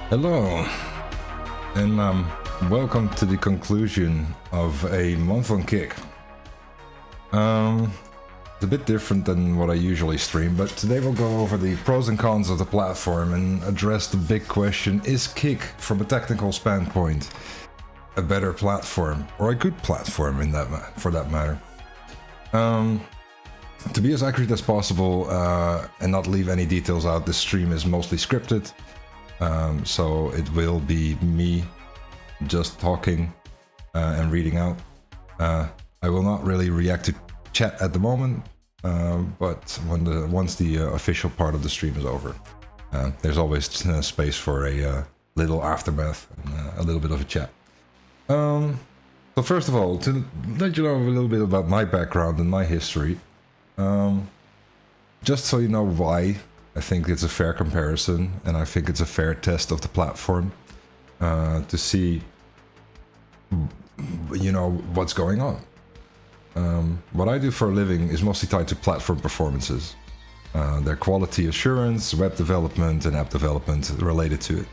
Hello, and welcome to the conclusion of a month on Kick. It's a bit different than what I usually stream, but today we'll go over the pros and cons of the platform and address the big question: is Kick, from a technical standpoint, a better platform or a good platform for that matter? To be as accurate as possible and not leave any details out, this stream is mostly scripted. So it will be me just talking and reading out. I will not really react to chat at the moment, but once the official part of the stream is over, there's always space for a little aftermath and a little bit of a chat. So first of all, to let you know a little bit about my background and my history, just so you know why I think it's a fair comparison, and I think it's a fair test of the platform to see, what's going on. What I do for a living is mostly tied to platform performances, their quality assurance, web development, and app development related to it.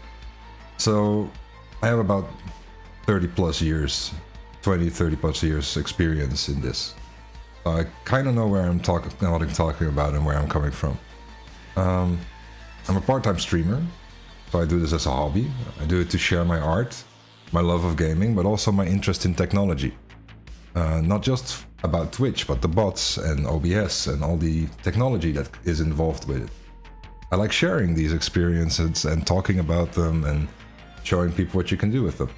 So I have about 30 plus years experience in this. I kind of know what I'm talking about and where I'm coming from. I'm a part-time streamer, so I do this as a hobby. I do it to share my art, my love of gaming, but also my interest in technology. Not just about Twitch, but the bots and OBS and all the technology that is involved with it. I like sharing these experiences and talking about them and showing people what you can do with them.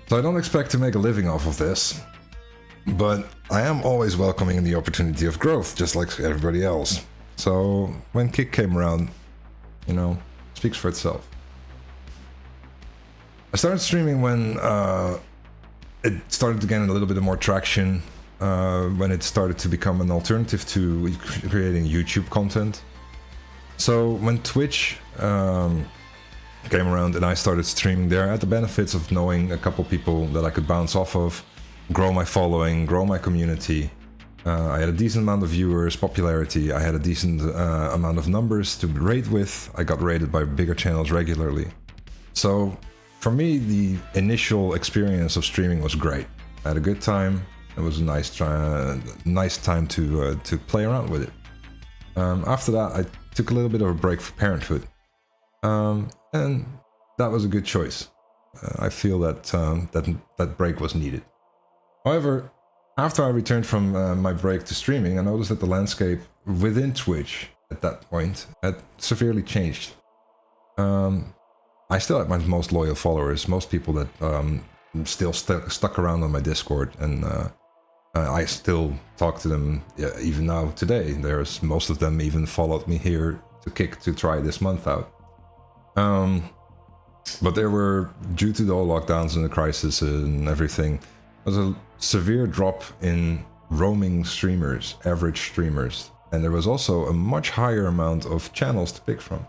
So I don't expect to make a living off of this, but I am always welcoming the opportunity of growth, just like everybody else. So when Kick came around, it speaks for itself. I started streaming when it started to gain a little bit more traction, when it started to become an alternative to creating YouTube content. So when Twitch came around and I started streaming there, I had the benefits of knowing a couple people that I could bounce off of, grow my following, grow my community. I had a decent amount of viewers, popularity. I had a decent amount of numbers to rate with. I got rated by bigger channels regularly. So for me, the initial experience of streaming was great. I had a good time. It was a nice time to play around with it. After that, I took a little bit of a break for parenthood. And that was a good choice. I feel that that break was needed. However, after I returned from my break to streaming, I noticed that the landscape within Twitch at that point had severely changed. I still had my most loyal followers, most people that still stuck around on my Discord, and I still talk to them even now today. There's most of them even followed me here to Kick to try this month out. But there were, due to the whole lockdowns and the crisis and everything, there was a severe drop in roaming streamers, average streamers, and there was also a much higher amount of channels to pick from,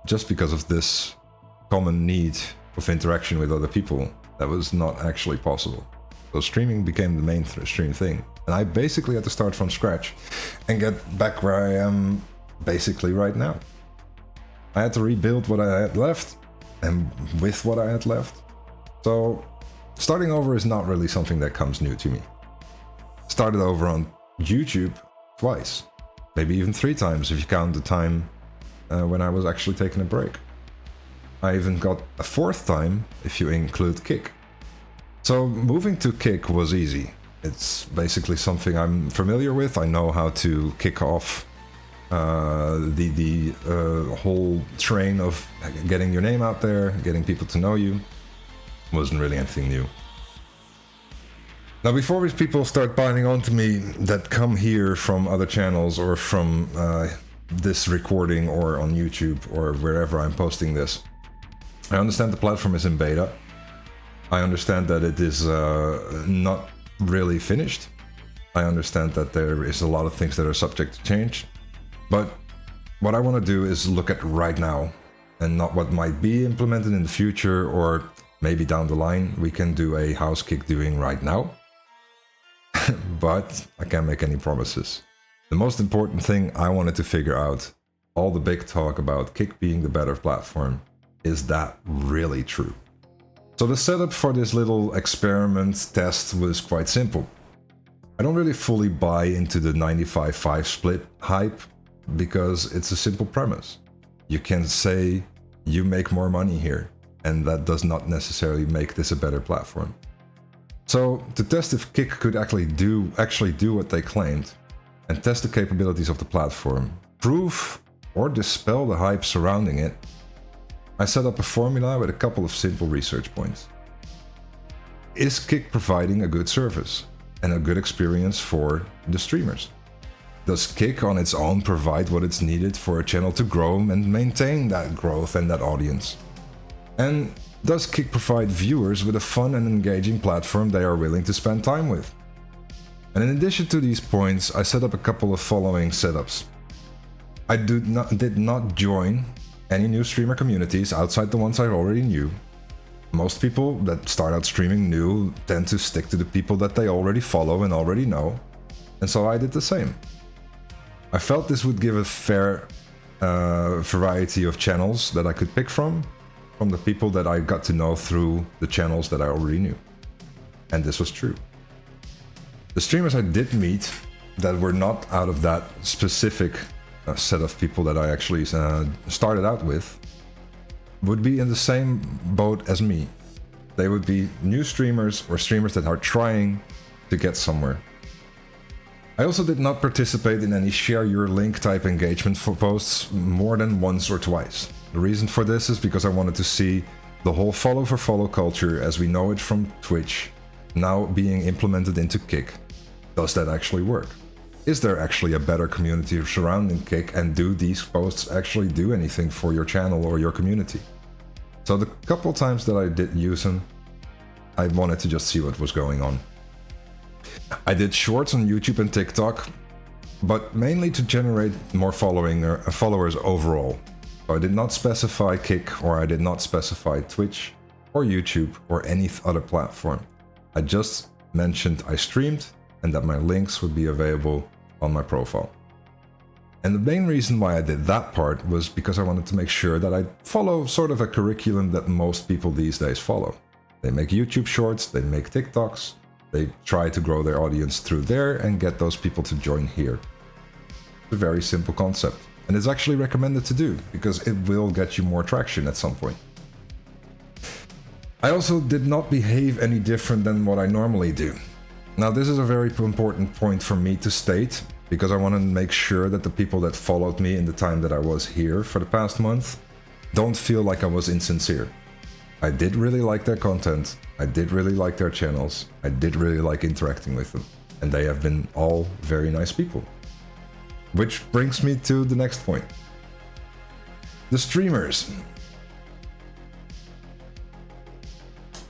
just because of this common need of interaction with other people that was not actually possible. So streaming became the mainstream thing, and I basically had to start from scratch and get back where I am basically right now. I had to rebuild what I had left and with what I had left. So starting over is not really something that comes new to me. Started over on YouTube twice, maybe even 3 times if you count the time when I was actually taking a break. I even got a 4th time if you include Kick. So moving to Kick was easy. It's basically something I'm familiar with. I know how to kick off the whole train of getting your name out there, getting people to know you. Wasn't really anything new. Now, before people start piling on to me that come here from other channels or from this recording or on YouTube or wherever I'm posting this, I understand the platform is in beta. I understand that it is not really finished. I understand that there is a lot of things that are subject to change. But what I want to do is look at right now and not what might be implemented in the future, or maybe down the line we can do a house Kick doing right now. But I can't make any promises. The most important thing I wanted to figure out, all the big talk about Kick being the better platform, Is that really true? So the setup for this little experiment test was quite simple. I don't really fully buy into the 95-5 split hype because it's a simple premise. You can say you make more money here, and that does not necessarily make this a better platform. So to test if Kick could actually do what they claimed, and test the capabilities of the platform, prove or dispel the hype surrounding it, I set up a formula with a couple of simple research points. Is Kick providing a good service and a good experience for the streamers? Does Kick on its own provide what it's needed for a channel to grow and maintain that growth and that audience? And does Kick provide viewers with a fun and engaging platform they are willing to spend time with? And in addition to these points, I set up a couple of following setups. I did not join any new streamer communities outside the ones I already knew. Most people that start out streaming new tend to stick to the people that they already follow and already know, and so I did the same. I felt this would give a fair variety of channels that I could pick from the people that I got to know through the channels that I already knew. And this was true. The streamers I did meet that were not out of that specific set of people that I actually started out with would be in the same boat as me. They would be new streamers or streamers that are trying to get somewhere. I also did not participate in any share your link type engagement for posts more than once or twice. The reason for this is because I wanted to see the whole follow for follow culture as we know it from Twitch now being implemented into Kick. Does that actually work? Is there actually a better community surrounding Kick, and do these posts actually do anything for your channel or your community? So the couple times that I did use them, I wanted to just see what was going on. I did shorts on YouTube and TikTok, but mainly to generate more followers overall. So I did not specify Kick, or I did not specify Twitch or YouTube or any other platform. I just mentioned I streamed and that my links would be available on my profile. And the main reason why I did that part was because I wanted to make sure that I follow sort of a curriculum that most people these days follow. They make YouTube shorts, they make TikToks, they try to grow their audience through there and get those people to join here. It's a very simple concept, and it's actually recommended to do because it will get you more traction at some point. I also did not behave any different than what I normally do. Now, this is a very important point for me to state, because I want to make sure that the people that followed me in the time that I was here for the past month don't feel like I was insincere. I did really like their content, I did really like their channels, I did really like interacting with them, and they have been all very nice people. Which brings me to the next point. The streamers.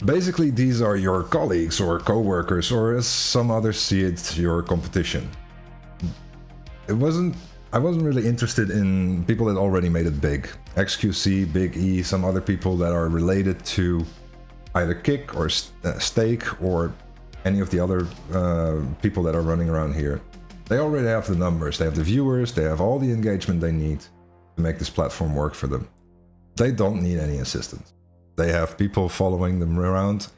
Basically, these are your colleagues or co-workers, or as some others see it, your competition. I wasn't really interested in people that already made it big. XQC, Big E, some other people that are related to either Kick or Stake or any of the other people that are running around here. They already have the numbers, they have the viewers, they have all the engagement they need to make this platform work for them. They don't need any assistance. They have people following them around,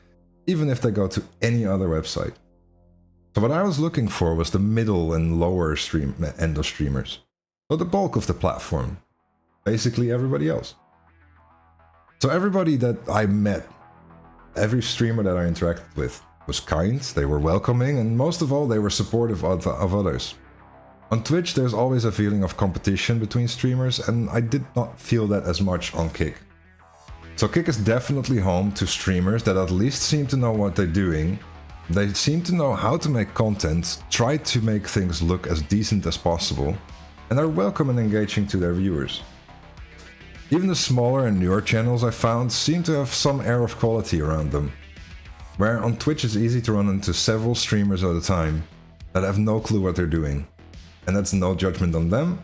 even if they go to any other website. So what I was looking for was the middle and lower end of streamers. So the bulk of the platform. Basically everybody else. So everybody that I met, every streamer that I interacted with, was kind, they were welcoming, and most of all they were supportive of others. On Twitch there's always a feeling of competition between streamers, and I did not feel that as much on Kick. So Kick is definitely home to streamers that at least seem to know what they're doing. They seem to know how to make content, try to make things look as decent as possible, and are welcome and engaging to their viewers. Even the smaller and newer channels I found seem to have some air of quality around them. Where on Twitch it's easy to run into several streamers at a time that have no clue what they're doing. And that's no judgment on them,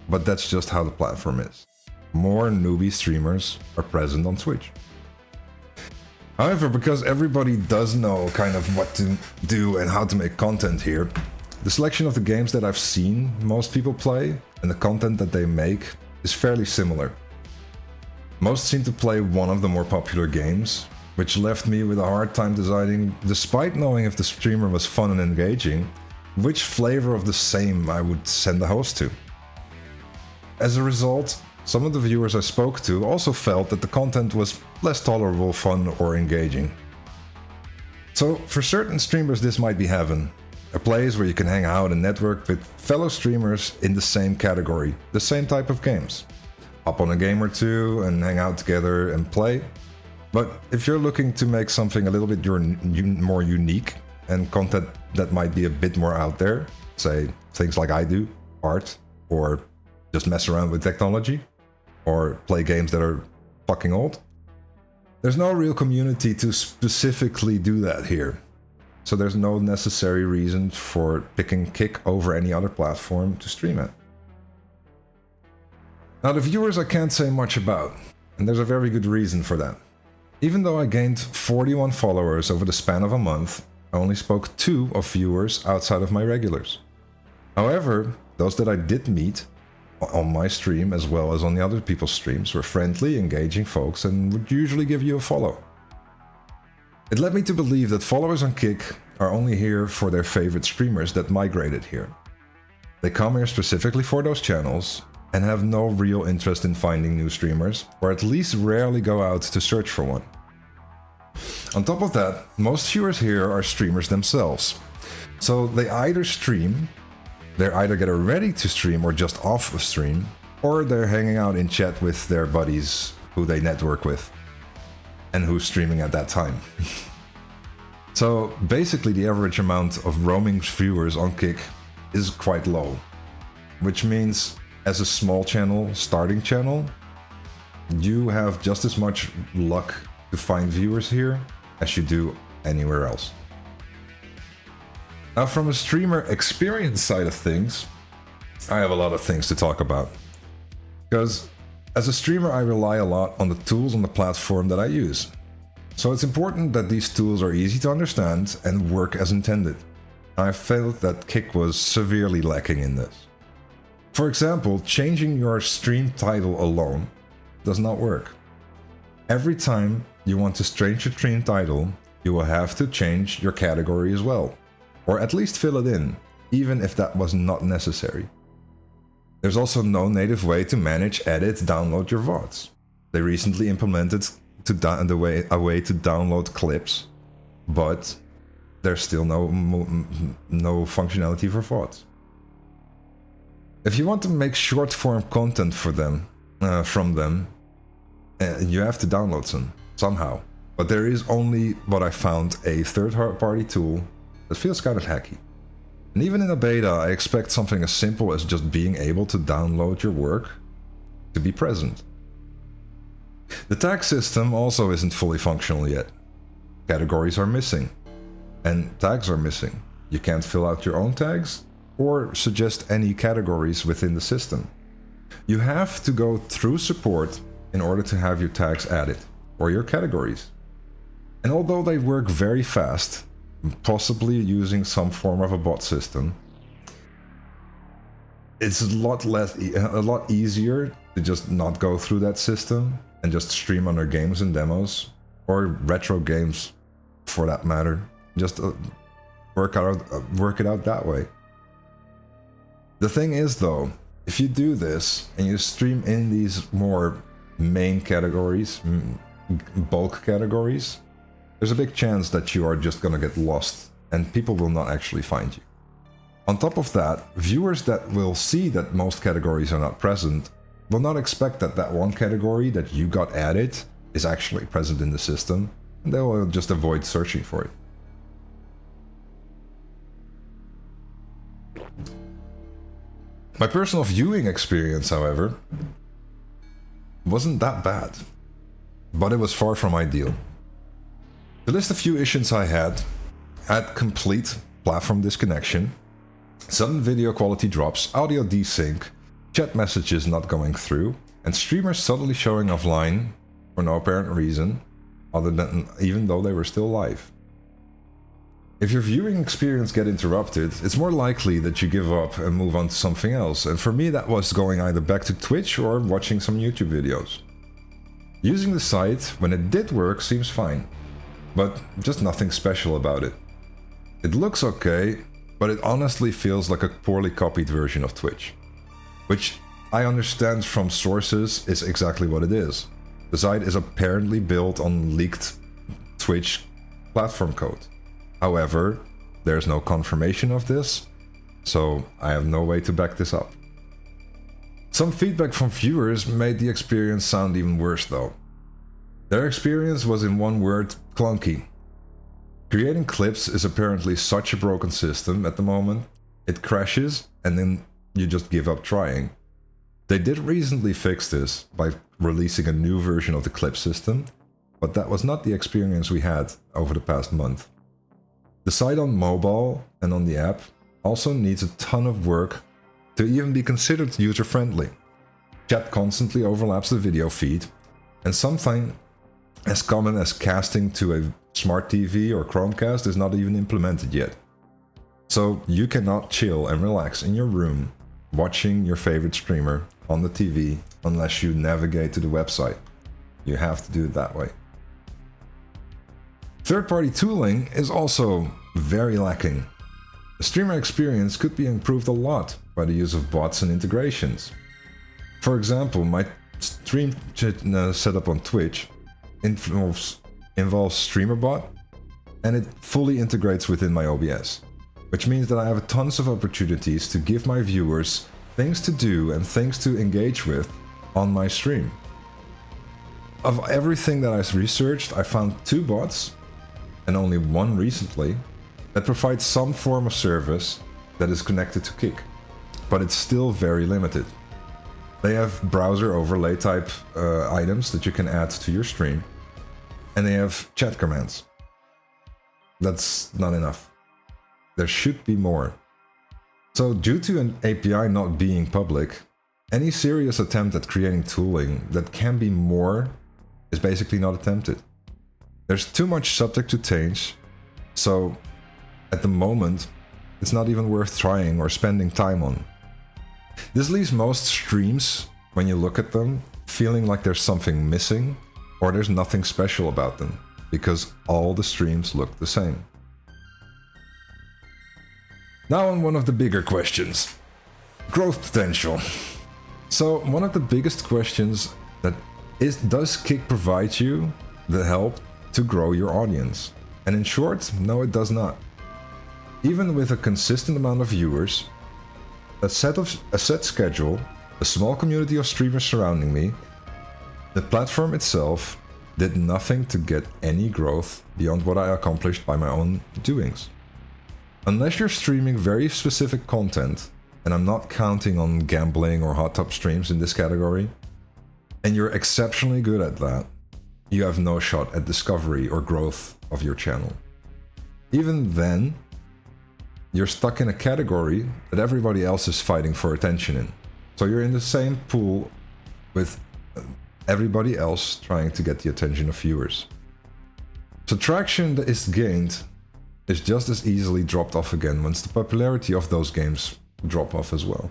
but that's just how the platform is. More newbie streamers are present on Twitch. However, because everybody does know kind of what to do and how to make content here, the selection of the games that I've seen most people play and the content that they make is fairly similar. Most seem to play one of the more popular games, which left me with a hard time deciding, despite knowing if the streamer was fun and engaging, which flavor of the same I would send the host to. As a result, some of the viewers I spoke to also felt that the content was less tolerable, fun, or engaging. So for certain streamers this might be heaven, a place where you can hang out and network with fellow streamers in the same category, the same type of games. Hop on a game or two and hang out together and play. But if you're looking to make something a little bit more unique and content that might be a bit more out there, say things like I do, art, or just mess around with technology, or play games that are fucking old, there's no real community to specifically do that here. So there's no necessary reason for picking Kick over any other platform to stream it. Now the viewers I can't say much about, and there's a very good reason for that. Even though I gained 41 followers over the span of a month, I only spoke 2 of viewers outside of my regulars. However, those that I did meet on my stream as well as on the other people's streams were friendly, engaging folks and would usually give you a follow. It led me to believe that followers on Kick are only here for their favorite streamers that migrated here. They come here specifically for those channels and have no real interest in finding new streamers, or at least rarely go out to search for one. On top of that, most viewers here are streamers themselves. So they either stream, they're either getting ready to stream or just off of stream, or they're hanging out in chat with their buddies who they network with and who's streaming at that time. So basically the average amount of roaming viewers on Kick is quite low, which means as a small channel, starting channel, you have just as much luck to find viewers here as you do anywhere else. Now from a streamer experience side of things, I have a lot of things to talk about. Because as a streamer I rely a lot on the tools on the platform that I use. So it's important that these tools are easy to understand and work as intended. I felt that Kick was severely lacking in this. For example, changing your stream title alone does not work. Every time you want to change your stream title, you will have to change your category as well. Or at least fill it in, even if that was not necessary. There's also no native way to manage, edit, download your VODs. They recently implemented a way to download clips, but there's still no functionality for VODs. If you want to make short form content for them, from them, you have to download some somehow. But there is only what I found a third-party tool that feels kind of hacky. And even in a beta, I expect something as simple as just being able to download your work to be present. The tag system also isn't fully functional yet. Categories are missing, and tags are missing. You can't fill out your own tags or suggest any categories within the system. You have to go through support in order to have your tags added, or your categories. And although they work very fast, possibly using some form of a bot system, it's a lot easier to just not go through that system and just stream on their games and demos, or retro games for that matter. Just work it out that way. The thing is though, if you do this and you stream in these more main categories, bulk categories, there's a big chance that you are just gonna get lost and people will not actually find you. On top of that, viewers that will see that most categories are not present will not expect that that one category that you got added is actually present in the system, and they will just avoid searching for it. My personal viewing experience, however, wasn't that bad, but it was far from ideal. To list a few issues I had complete platform disconnection, sudden video quality drops, audio desync, chat messages not going through, and streamers suddenly showing offline for no apparent reason, other than even though they were still live. If your viewing experience get interrupted, it's more likely that you give up and move on to something else, and for me that was going either back to Twitch or watching some YouTube videos. Using the site when it did work seems fine, but just nothing special about it. It looks okay, but it honestly feels like a poorly copied version of Twitch. Which I understand from sources is exactly what it is. The site is apparently built on leaked Twitch platform code. However, there's no confirmation of this, so I have no way to back this up. Some feedback from viewers made the experience sound even worse though. Their experience was in one word, clunky. Creating clips is apparently such a broken system at the moment. It crashes and then you just give up trying. They did recently fix this by releasing a new version of the clip system, but that was not the experience we had over the past month. The site on mobile and on the app also needs a ton of work to even be considered user-friendly. Chat constantly overlaps the video feed, and something as common as casting to a smart TV or Chromecast is not even implemented yet. So you cannot chill and relax in your room watching your favorite streamer on the TV unless you navigate to the website. You have to do it that way. Third-party tooling is also very lacking. The streamer experience could be improved a lot by the use of bots and integrations. For example, my stream setup on Twitch involves StreamerBot, and it fully integrates within my OBS, which means that I have tons of opportunities to give my viewers things to do and things to engage with on my stream. Of everything that I researched, I found 2 bots, and only one recently, that provides some form of service that is connected to Kick, but it's still very limited. They have browser overlay type items that you can add to your stream, and they have chat commands. That's not enough. There should be more. So due to an API not being public, any serious attempt at creating tooling that can be more is basically not attempted. There's too much subject to change, so at the moment, it's not even worth trying or spending time on. This leaves most streams, when you look at them, feeling like there's something missing or there's nothing special about them, because all the streams look the same. Now on one of the bigger questions. Growth potential. So one of the biggest questions that is, does Kick provide you the help to grow your audience? And in short, no, it does not. Even with a consistent amount of viewers, a set schedule, a small community of streamers surrounding me, the platform itself did nothing to get any growth beyond what I accomplished by my own doings. Unless you're streaming very specific content, and I'm not counting on gambling or hot tub streams in this category, and you're exceptionally good at that, you have no shot at discovery or growth of your channel. Even then, you're stuck in a category that everybody else is fighting for attention in. So you're in the same pool with everybody else trying to get the attention of viewers. So traction that is gained is just as easily dropped off again once the popularity of those games drop off as well.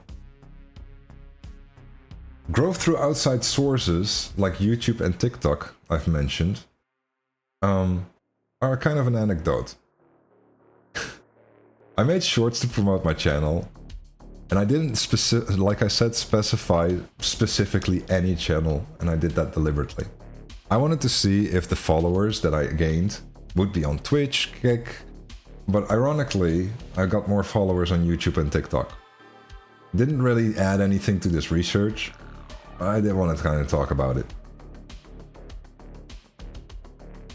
Growth through outside sources like YouTube and TikTok, I've mentioned, are kind of an anecdote. I made shorts to promote my channel, and I didn't specify specifically any channel, and I did that deliberately. I wanted to see if the followers that I gained would be on Twitch, Kick, but ironically, I got more followers on YouTube and TikTok. Didn't really add anything to this research, but I did want to kind of talk about it.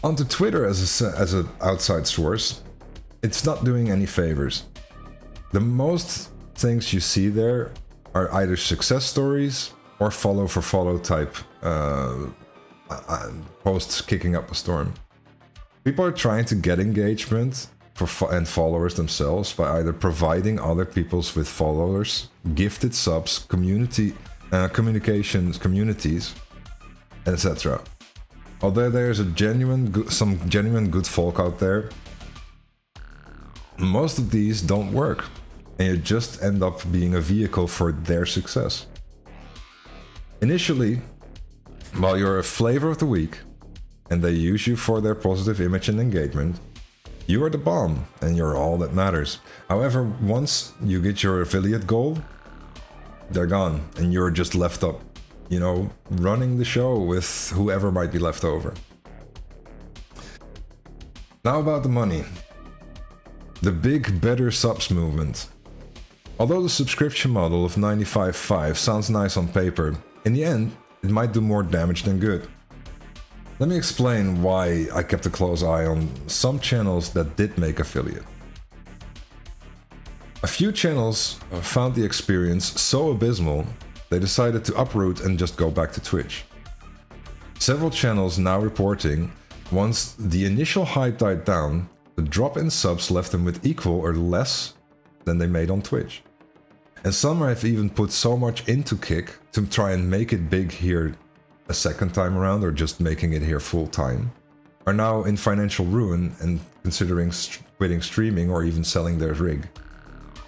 Onto Twitter as an outside source, it's not doing any favors. The most things you see there are either success stories or follow for follow type posts kicking up a storm. People are trying to get engagement and followers themselves by either providing other people's with followers, gifted subs, communities, etc. Although there's some genuine good folk out there, most of these don't work, and you just end up being a vehicle for their success. Initially, while you're a flavor of the week and they use you for their positive image and engagement, you are the bomb and you're all that matters. However, once you get your affiliate goal, they're gone and you're just left up, you know, running the show with whoever might be left over. Now about the money. The big better subs movement. Although the subscription model of 95.5 sounds nice on paper, in the end, it might do more damage than good. Let me explain why I kept a close eye on some channels that did make affiliate. A few channels found the experience so abysmal, they decided to uproot and just go back to Twitch. Several channels now reporting, once the initial hype died down, the drop in subs left them with equal or less than they made on Twitch. And some have even put so much into Kick to try and make it big here a second time around, or just making it here full time, are now in financial ruin and considering quitting streaming or even selling their rig.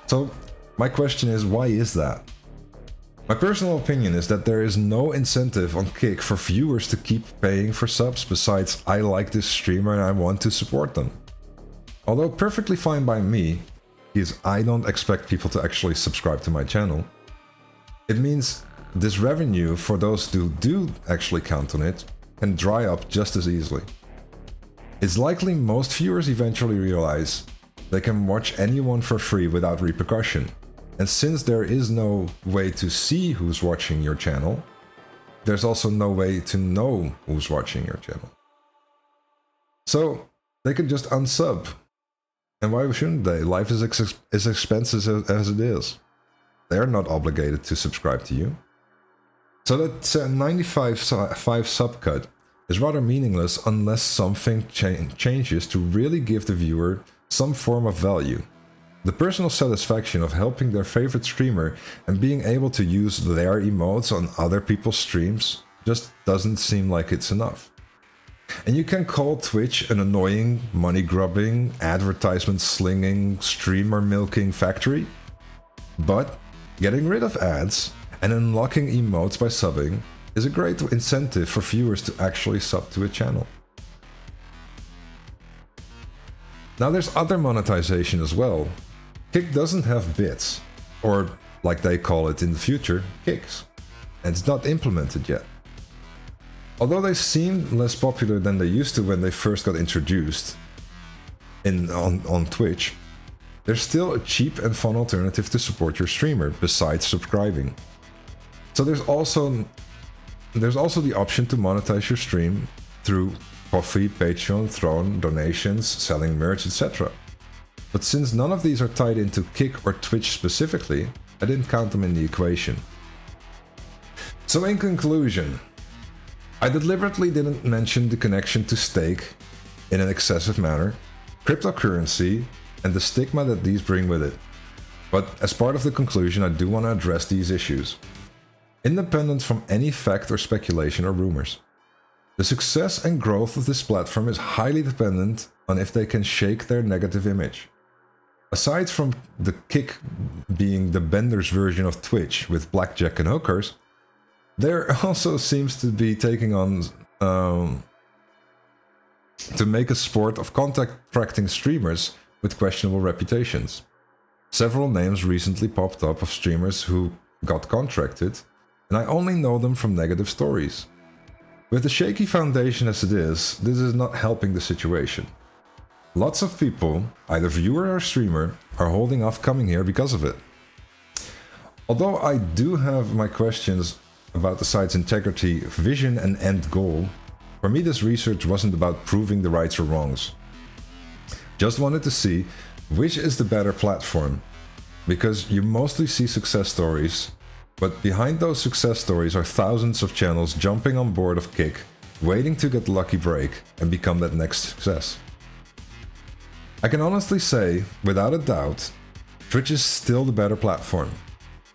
So my question is, why is that? My personal opinion is that there is no incentive on Kick for viewers to keep paying for subs besides I like this streamer and I want to support them. Although perfectly fine by me, because I don't expect people to actually subscribe to my channel, it means this revenue for those who do actually count on it can dry up just as easily. It's likely most viewers eventually realize they can watch anyone for free without repercussion. And since there is no way to see who's watching your channel, there's also no way to know who's watching your channel. So they can just unsub. And why shouldn't they? Life is as expensive as it is. They're not obligated to subscribe to you. So that 95.5 sub cut is rather meaningless unless something changes to really give the viewer some form of value. The personal satisfaction of helping their favorite streamer and being able to use their emotes on other people's streams just doesn't seem like it's enough. And you can call Twitch an annoying, money-grubbing, advertisement-slinging, streamer-milking factory, but getting rid of ads and unlocking emotes by subbing is a great incentive for viewers to actually sub to a channel. Now there's other monetization as well. Kick doesn't have bits, or like they call it in the future, kicks, and it's not implemented yet. Although they seem less popular than they used to when they first got introduced on Twitch, they're still a cheap and fun alternative to support your streamer, besides subscribing. So there's also the option to monetize your stream through Coffee, Patreon, Throne, donations, selling merch, etc. But since none of these are tied into Kick or Twitch specifically, I didn't count them in the equation. So in conclusion, I deliberately didn't mention the connection to stake in an excessive manner, cryptocurrency, and the stigma that these bring with it. But as part of the conclusion, I do want to address these issues, independent from any fact or speculation or rumors. The success and growth of this platform is highly dependent on if they can shake their negative image. Aside from the Kick being the Bender's version of Twitch with blackjack and hookers, there also seems to be taking on to make a sport of contracting streamers with questionable reputations. Several names recently popped up of streamers who got contracted, and I only know them from negative stories. With the shaky foundation as it is, this is not helping the situation. Lots of people, either viewer or streamer, are holding off coming here because of it. Although I do have my questions about the site's integrity, vision and end goal, for me this research wasn't about proving the rights or wrongs. Just wanted to see which is the better platform, because you mostly see success stories, but behind those success stories are thousands of channels jumping on board of Kick, waiting to get lucky break and become that next success. I can honestly say, without a doubt, Twitch is still the better platform.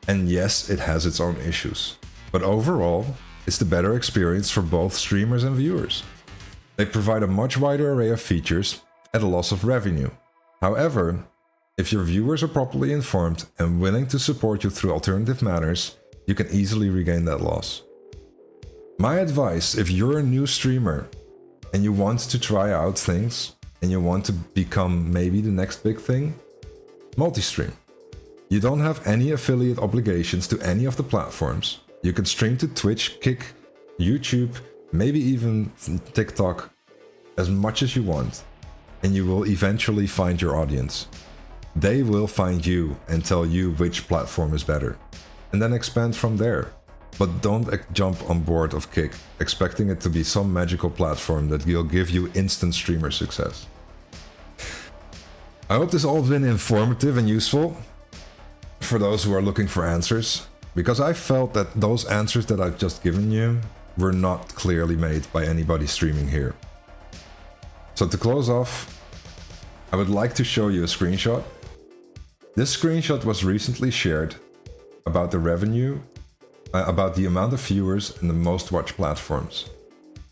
And yes, it has its own issues, but overall, it's the better experience for both streamers and viewers. They provide a much wider array of features at a loss of revenue. However, if your viewers are properly informed and willing to support you through alternative manners, you can easily regain that loss. My advice, if you're a new streamer and you want to try out things and you want to become maybe the next big thing, multi-stream. You don't have any affiliate obligations to any of the platforms. You can stream to Twitch, Kick, YouTube, maybe even TikTok as much as you want, and you will eventually find your audience. They will find you and tell you which platform is better, and then expand from there. But don't jump on board of Kick, expecting it to be some magical platform that will give you instant streamer success. I hope this all has been informative and useful for those who are looking for answers, because I felt that those answers that I've just given you were not clearly made by anybody streaming here. So to close off, I would like to show you a screenshot. This screenshot was recently shared about the revenue, about the amount of viewers in the most watched platforms.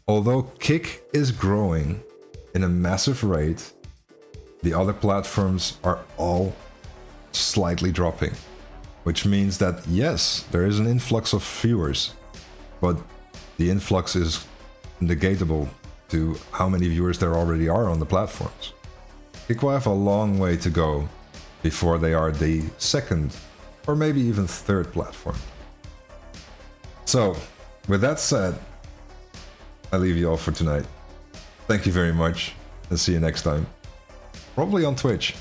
Although Kick is growing in a massive rate, the other platforms are all slightly dropping, which means that yes, there is an influx of viewers, but the influx is negatable to how many viewers there already are on the platforms. Kick will have a long way to go before they are the second or maybe even third platform. So, with that said, I leave you all for tonight. Thank you very much, and see you next time. Probably on Twitch.